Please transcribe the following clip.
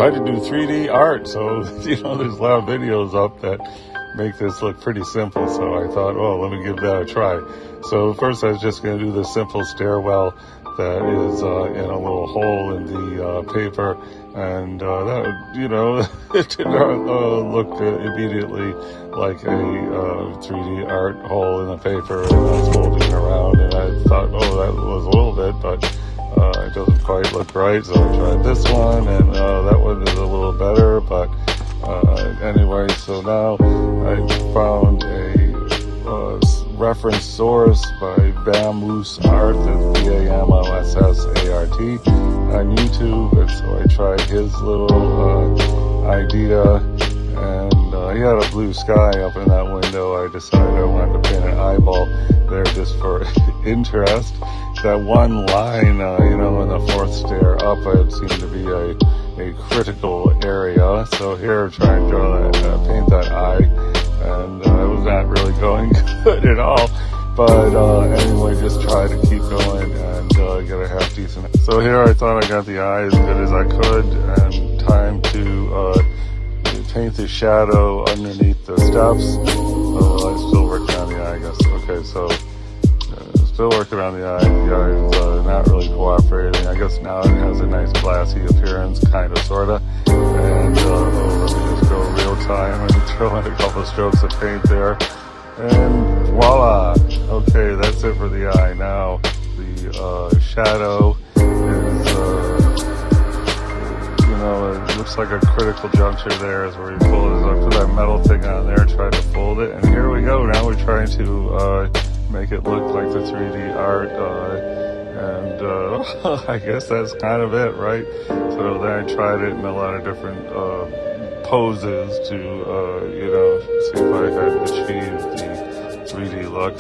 try to do 3D art. So, there's a lot of videos up that make this look pretty simple. So I thought, let me give that a try. So first I was just going to do the simple stairwell that is in a little hole in the paper. And that, it did not look immediately like a 3D art hole in the paper, and I was folding around, and I thought, that was a little bit, but it doesn't quite look right, so I tried this one, and that one is a little better, but anyway, so now I found a reference source by vamossart, that's vamossart, on YouTube, and so I tried his little idea, and he had a blue sky up in that window. I decided I wanted to paint an eyeball there just for interest. That one line, in the fourth stair up, it seemed to be a critical area. So here, trying to paint that eye, and it was not really going good at all. But anyway, just try to keep going and get a half decent. So here I thought I got the eye as good as I could, and time to paint the shadow underneath the steps. Oh, I'm still working on the eye, I guess. Okay, so still working on the eye. The eye is not really cooperating. I guess now it has a nice glassy appearance, kind of, sort of. And let me just go real time and throw in a couple strokes of paint there. And voila! Okay, that's it for the eye. Now the shadow is, it looks like a critical juncture there is where you pull it. I put that metal thing on there, try to fold it, and here we go. Now we're trying to make it look like the 3D art, and I guess that's kind of it, right? So then I tried it in a lot of different poses to, see if I had achieved the 3D look.